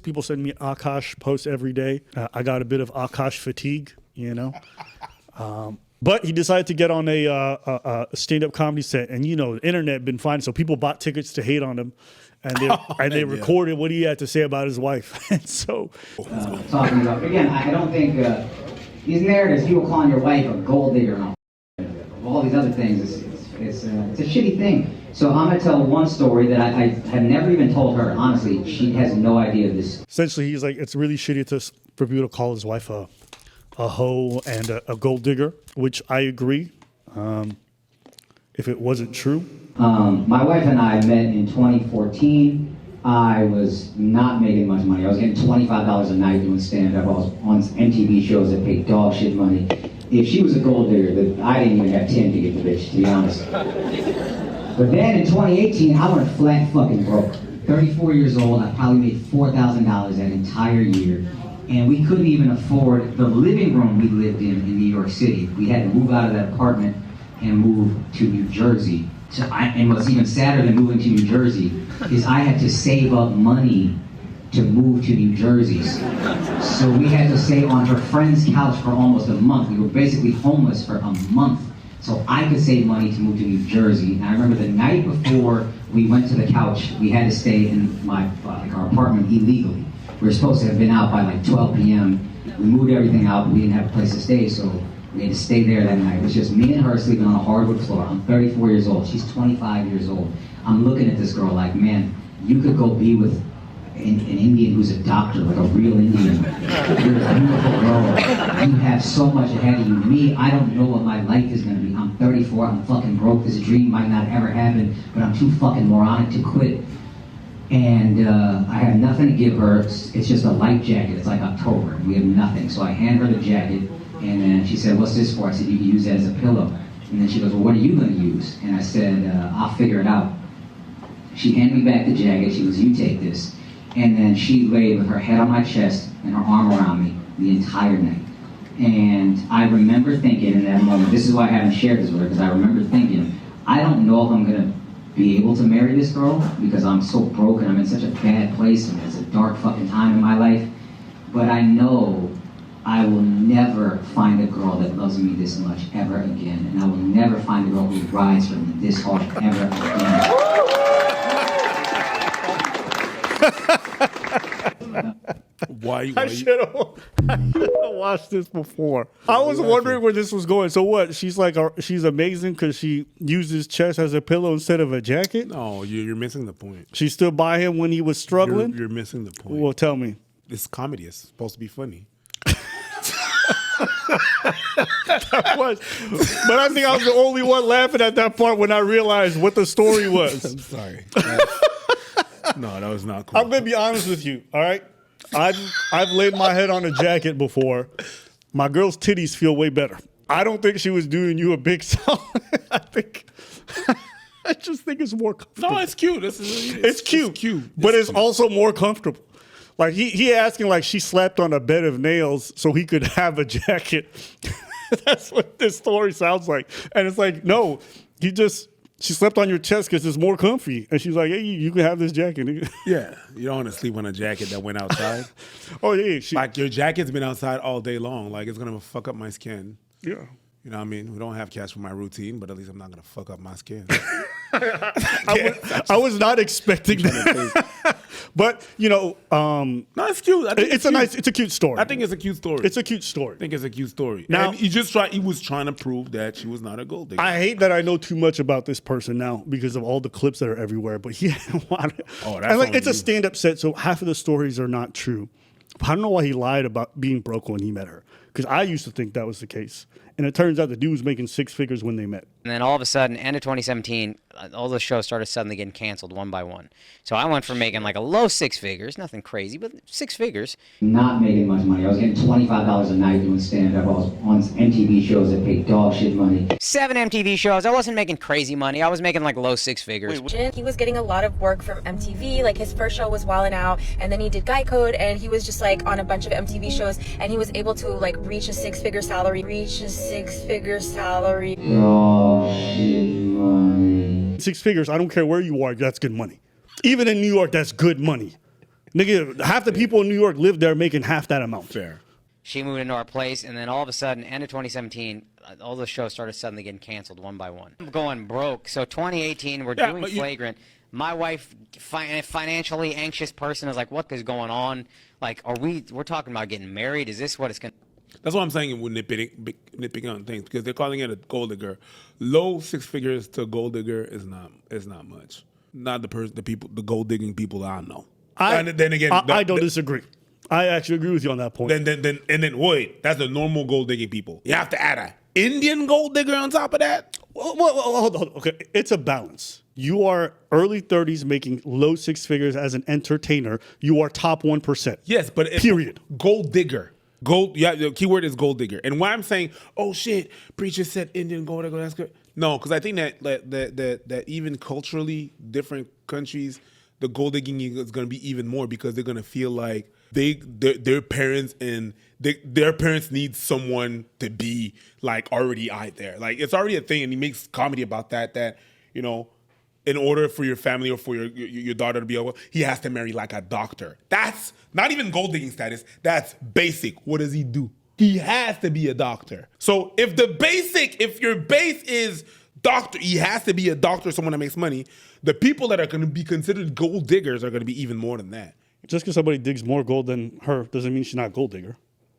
People send me Akash posts every day. I got a bit of Akash fatigue, you know. But he decided to get on a stand-up comedy set, and you know, the internet been fine, so people bought tickets to hate on him, and they recorded what he had to say about his wife. And so, talking about again, I don't think these narratives, people calling your wife a gold digger and all these other things, it's a shitty thing. So I'm gonna tell one story that I have never even told her. Honestly, she has no idea of this. Essentially, he's like, it's really shitty for people to call his wife a hoe and a gold digger, which I agree. If it wasn't true. My wife and I met in 2014. I was not making much money. I was getting $25 a night doing stand-up. I was on MTV shows that paid dog shit money. If she was a gold digger, I didn't even have 10 to get the bitch, to be honest. But then in 2018, I went flat fucking broke. 34 years old, I probably made $4,000 that entire year. And we couldn't even afford the living room we lived in New York City. We had to move out of that apartment and move to New Jersey. And what's even sadder than moving to New Jersey is I had to save up money to move to New Jersey. So we had to stay on her friend's couch for almost a month. We were basically homeless for a month. So I could save money to move to New Jersey. And I remember the night before we went to the couch, we had to stay in our apartment illegally. We were supposed to have been out by like 12 p.m. We moved everything out, but we didn't have a place to stay, so we had to stay there that night. It was just me and her sleeping on a hardwood floor. I'm 34 years old. She's 25 years old. I'm looking at this girl like, man, you could go be with an Indian who's a doctor, like a real Indian. You're a beautiful girl. You have so much ahead of you. Me, I don't know what my life is going to be. I'm 34. I'm fucking broke. This dream might not ever happen, but I'm too fucking moronic to quit. And I have nothing to give her. It's just a light jacket. It's like October. We have nothing. So I hand her the jacket, and then she said, "What's this for?" I said, "You can use that as a pillow." And then she goes, "Well, what are you going to use?" And I said, "I'll figure it out." She handed me back the jacket. She goes, "You take this." And then she laid with her head on my chest and her arm around me the entire night. And I remember thinking in that moment, this is why I haven't shared this with her, because I remember thinking, I don't know if I'm going to be able to marry this girl because I'm so broken. I'm in such a bad place and it's a dark fucking time in my life. But I know I will never find a girl that loves me this much ever again. And I will never find a girl who rides for me this hard ever again. I should have watched this before. I was wondering where this was going. So what? She's like, she's amazing because she used his chest as a pillow instead of a jacket? No, you're missing the point. She stood by him when he was struggling? You're missing the point. Well, tell me. This comedy is supposed to be funny. That was. But I think I was the only one laughing at that part when I realized what the story was. I'm sorry. No, that was not cool. I'm going to be honest with you, all right? I've laid my head on a jacket before. My girl's titties feel way better. I don't think she was doing you a big solid. I just think it's more comfortable. No, it's cute. It's cute. But it's also more comfortable. Like he asking like she slept on a bed of nails so he could have a jacket. That's what this story sounds like. And it's like, no, she slept on your chest because it's more comfy. And she's like, hey, you can have this jacket. Yeah, you don't want to sleep on a jacket that went outside. Oh, yeah. Like your jacket's been outside all day long. Like it's going to fuck up my skin. Yeah. You know what I mean? We don't have cash for my routine, but at least I'm not going to fuck up my skin. I was not expecting that. But, you know. No, it's cute. It's a cute story. I think it's a cute story. It's a cute story. I think it's a cute story. Now, and he was trying to prove that she was not a gold digger. I hate that I know too much about this person now because of all the clips that are everywhere. But he had a lot of. Oh, that's and like it's a stand-up set, so half of the stories are not true. I don't know why he lied about being broke when he met her. Because I used to think that was the case. And it turns out the dude was making six figures when they met. And then all of a sudden, end of 2017, all the shows started suddenly getting canceled one by one. So I went from making like a low six figures, nothing crazy, but six figures. Not making much money. I was getting $25 a night doing stand-up. I was on MTV shows that paid dog shit money. 7 MTV shows. I wasn't making crazy money. I was making like low six figures. He was getting a lot of work from MTV. Like his first show was Wildin' Out, and then he did Guy Code, and he was just like on a bunch of MTV shows, and he was able to like reach a six-figure salary. Oh, shit money. 6 figures, I don't care where you are, that's good money. Even in New York, that's good money. Nigga, half the people in New York live there making half that amount. Fair. She moved into our place, and then all of a sudden, end of 2017, all the shows started suddenly getting canceled one by one. I'm going broke. So 2018, we're doing Flagrant. My wife, financially anxious person, is like, what is going on? Like, we're talking about getting married? Is this what it's going to... That's what I'm saying with nitpicking on things, because they're calling it a gold digger. Low six figures to gold digger is not much. Not the gold digging people I know. And then again, I don't disagree. I actually agree with you on that point. Then wait, that's the normal gold digging people. You have to add an Indian gold digger on top of that. Well, hold on. Okay, it's a balance. You are early 30s making low six figures as an entertainer. You are top 1%. Yes, but period. Gold digger. Gold. Yeah, the keyword is gold digger. And why I'm saying, oh shit, preacher said Indian gold digger. That's good. No, because I think that even culturally, different countries, the gold digging is going to be even more, because they're going to feel like their parents and their parents need someone to be like already out there. Like, it's already a thing, and he makes comedy about that you know, in order for your family or for your daughter to be able, he has to marry like a doctor. That's not even gold digging status. That's basic. What does he do? He has to be a doctor. So if your base is doctor, he has to be a doctor, someone that makes money. The people that are going to be considered gold diggers are going to be even more than that. Just because somebody digs more gold than her doesn't mean she's not a gold digger.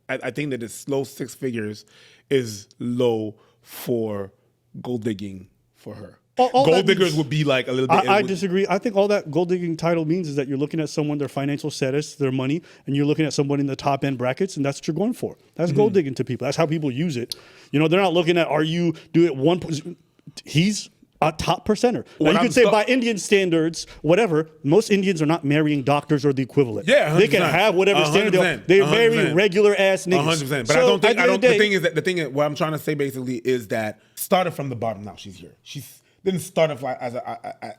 I think that it's low six figures is low for gold digging for her. Gold diggers would be like a little bit. I disagree. I think all that gold digging title means is that you're looking at someone, their financial status, their money, and you're looking at someone in the top end brackets, and that's what you're going for. That's gold digging to people. That's how people use it. You know, they're not looking at, are you doing it one? He's a top percenter. Now, you could say by Indian standards, whatever, most Indians are not marrying doctors or the equivalent. Yeah, 100%. They can have whatever standard. They marry regular ass niggas. 100%. But so the thing is, what I'm trying to say basically is that started from the bottom. Now she's here. She's didn't start off like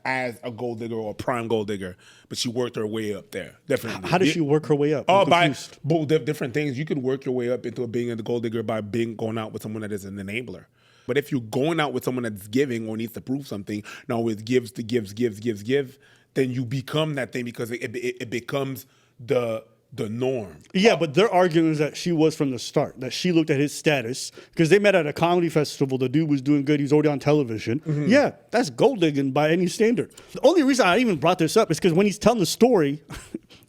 as a gold digger or a prime gold digger, but she worked her way up there. Definitely. How did she work her way up? Oh, by both different things. You could work your way up into being a gold digger by going out with someone that is an enabler. But if you're going out with someone that's giving or needs to prove something, now it gives, then you become that thing, because it becomes the norm. Yeah, but their argument is that she was from the start, that she looked at his status, because they met at a comedy festival. The dude was doing good. He's already on television. Mm-hmm. Yeah, that's gold digging by any standard. The only reason I even brought this up is because when he's telling the story,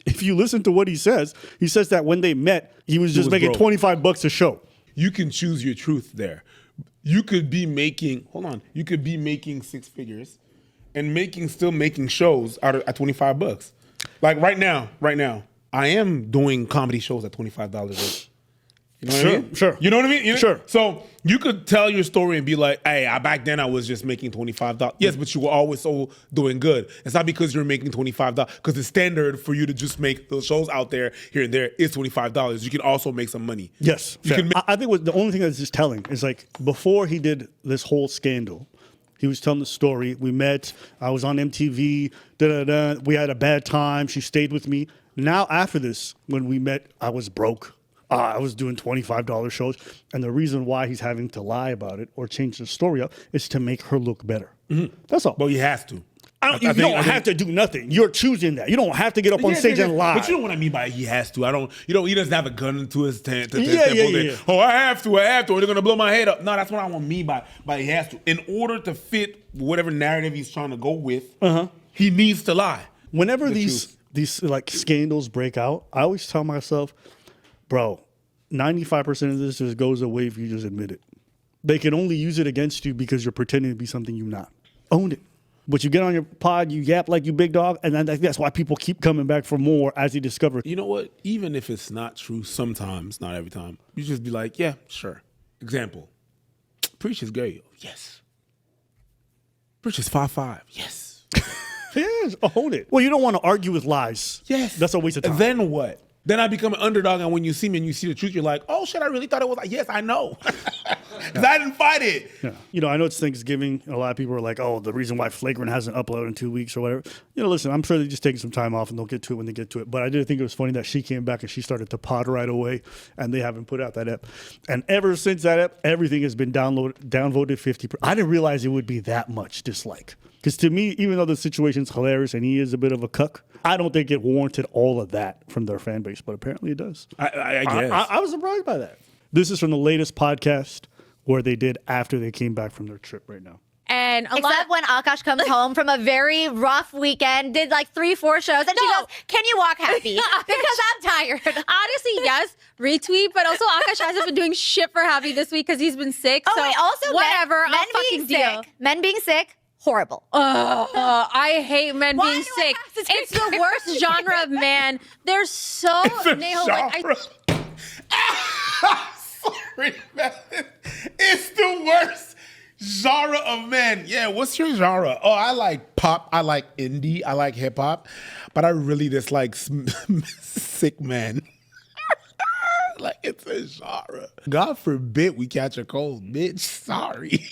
if you listen to what he says that when they met, he was making broke. $25 a show. You can choose your truth there. You could be making, six figures and still making shows at $25. Like right now, I am doing comedy shows at $25. You know what I mean? Sure. You know what I mean? Sure. So you could tell your story and be like, hey, back then I was just making $25. Yes, but you were always so doing good. It's not because you're making $25, because the standard for you to just make those shows out there here and there is $25. You can also make some money. Yes. I think the only thing that's just telling is, like, before he did this whole scandal, he was telling the story. We met. I was on MTV. We had a bad time. She stayed with me. Now, after this, when we met, I was broke. I was doing $25 shows. And the reason why he's having to lie about it or change the story up is to make her look better. Mm-hmm. That's all. Well, he has to. You don't have to do nothing. You're choosing that. You don't have to get up on stage and lie. But you know what I mean by he has to. He doesn't have a gun into his tent. Yeah. Oh, I have to, or they're going to blow my head up. No, that's what I want me by he has to. In order to fit whatever narrative he's trying to go with, he needs to lie. Whenever these like scandals break out, I always tell myself, bro, 95% of this just goes away if you just admit it. They can only use it against you because you're pretending to be something you're not. Own it. But you get on your pod, you yap like you big dog, and then that's why people keep coming back for more as they discover. You know what? Even if it's not true, sometimes, not every time, you just be like, yeah, sure. Example. Preach is gay. Yes. Preach is 5'5". Yes. Yes, own it. Well, you don't want to argue with lies. Yes. That's a waste of time. Then what? Then I become an underdog, and when you see me and you see the truth, you're like, oh shit, I really thought it was like, yes, I know. Because I didn't fight it. Yeah. You know, I know it's Thanksgiving. A lot of people are like, oh, the reason why Flagrant hasn't uploaded in 2 weeks or whatever. You know, listen, I'm sure they're just taking some time off and they'll get to it when they get to it. But I did think it was funny that she came back and she started to pod right away, and they haven't put out that ep. And ever since that ep, everything has been downvoted 50%. I didn't realize it would be that much dislike. Because to me, even though the situation's hilarious and he is a bit of a cuck, I don't think it warranted all of that from their fan base, but apparently it does. I guess. I was surprised by that. This is from the latest podcast where they did after they came back from their trip right now. And except when Akash comes home from a very rough weekend, did like 3-4 shows, and she goes, "Can you walk happy?" Because I'm tired. Honestly, yes, retweet. But also, Akash hasn't been doing shit for Happy this week because he's been sick. Oh so wait, also whatever. Men I'll being fucking deal. sick. Men being sick. Horrible. I hate men Why being do I sick. have to take It's the worst genre of man. They're so Neho, like, Sorry, man. It's the worst genre of men. Yeah, what's your genre? Oh, I like pop. I like indie. I like hip hop. But I really dislike sick men. Like, it's a genre. God forbid we catch a cold, bitch. Sorry.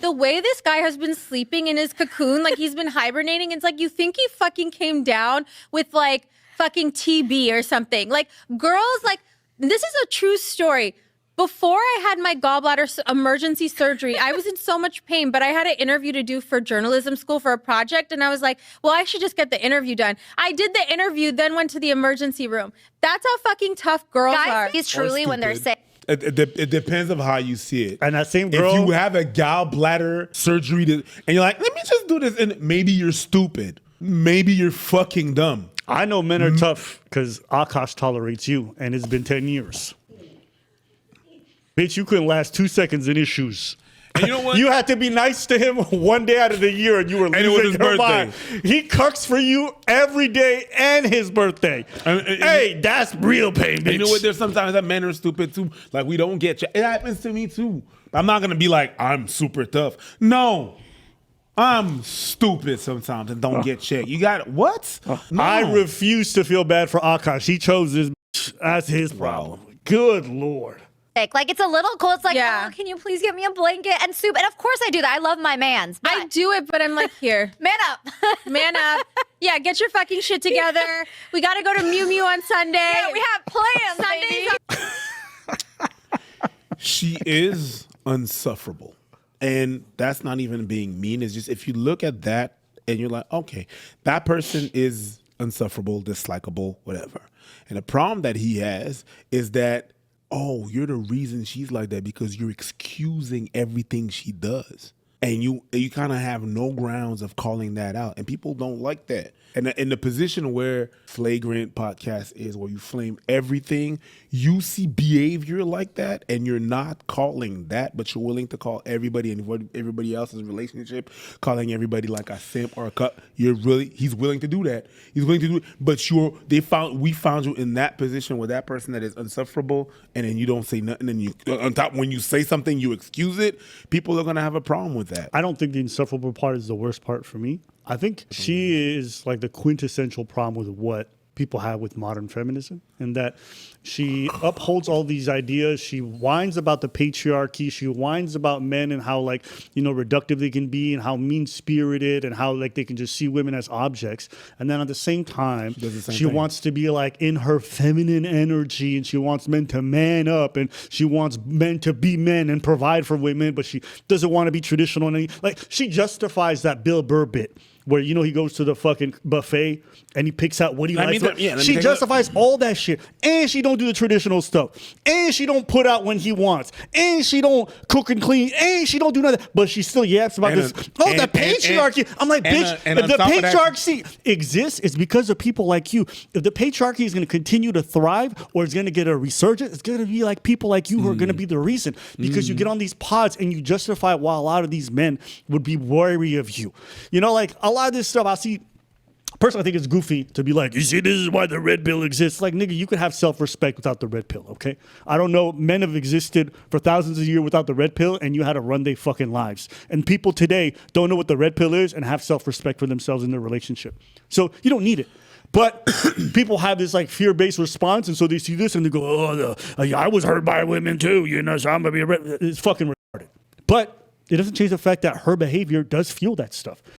the way this guy has been sleeping in his cocoon, like he's been hibernating, it's like you think he fucking came down with like fucking TB or something. Like girls, like this is a true story. Before I had my gallbladder emergency surgery, I was in so much pain, but I had an interview to do for journalism school for a project. And I was like, well, I should just get the interview done. I did the interview, then went to the emergency room. That's how fucking tough girls are. Guys, it's truly when they're sick. It depends on how you see it. And that same girl, if you have a gallbladder surgery and you're like, let me just do this, and maybe you're stupid. Maybe you're fucking dumb. I know men are tough because Akash tolerates you, and it's been 10 years. Bitch, you couldn't last 2 seconds in his shoes. And you know what? You had to be nice to him one day out of the year, and you were losing it was his your birthday. mind. He cucks for you every day and his birthday. Hey, that's real pain, bitch. You know what? There's sometimes that men are stupid too. Like, we don't get you. It happens to me too. I'm not gonna be like, I'm super tough. No. I'm stupid sometimes and don't get checked. You got what? No. I refuse to feel bad for Akash. He chose this bitch. That's his problem. Good Lord. Like, it's a little cool. It's like, Yeah. oh, can you please get me a blanket and soup? And of course I do that. I love my mans. But I do it, but I'm like, here. man up. Man up. Yeah, get your fucking shit together. We got to go to Mew Mew on Sunday. Yeah, we have plans, Sundays. She is unsufferable. And that's not even being mean. It's just if you look at that and you're like, okay, that person is unsufferable, dislikable, whatever. And the problem that he has is that, oh, you're the reason she's like that because you're excusing everything she does. And you kind of have no grounds of calling that out. And people don't like that. And in the position where Flagrant Podcast is, where you flame everything, you see behavior like that, and you're not calling that, but you're willing to call everybody and everybody else's relationship, calling everybody like a simp or a cut. He's willing to do that. He's willing to do it. But we found you in that position with that person that is unsufferable, and then you don't say nothing, and you on top when you say something, you excuse it. People are gonna have a problem with that. I don't think the insufferable part is the worst part for me. I think she is like the quintessential problem with what people have with modern feminism, and that she upholds all these ideas. She whines about the patriarchy. She whines about men and how, like, you know, reductive they can be and how mean-spirited and how, like, they can just see women as objects. And then at the same time, she wants to be, like, in her feminine energy, and she wants men to man up, and she wants men to be men and provide for women, but she doesn't want to be traditional. Like, she justifies that Bill Burr bit where, you know, he goes to the fucking buffet and he picks out what he likes. She justifies all that shit. And she don't do the traditional stuff. And she don't put out when he wants. And she don't cook and clean. And she don't do nothing. But she still yaps about the patriarchy. I'm like, bitch, if the patriarchy exists, it's because of people like you. If the patriarchy is going to continue to thrive or it's going to get a resurgence, it's going to be like people like you who are going to be the reason. Because you get on these pods and you justify why a lot of these men would be wary of you. You know, like, a lot of this stuff I see Personally, I think it's goofy to be like, you see, this is why the red pill exists. Like, nigga, you could have self-respect without the red pill, okay? I don't know. Men have existed for thousands of years without the red pill, and you had to run their fucking lives. And people today don't know what the red pill is and have self-respect for themselves in their relationship. So you don't need it. But people have this like fear-based response, and so they see this and they go, "Oh, I was hurt by women too, you know, so I'm gonna be a red." It's fucking retarded. But it doesn't change the fact that her behavior does fuel that stuff.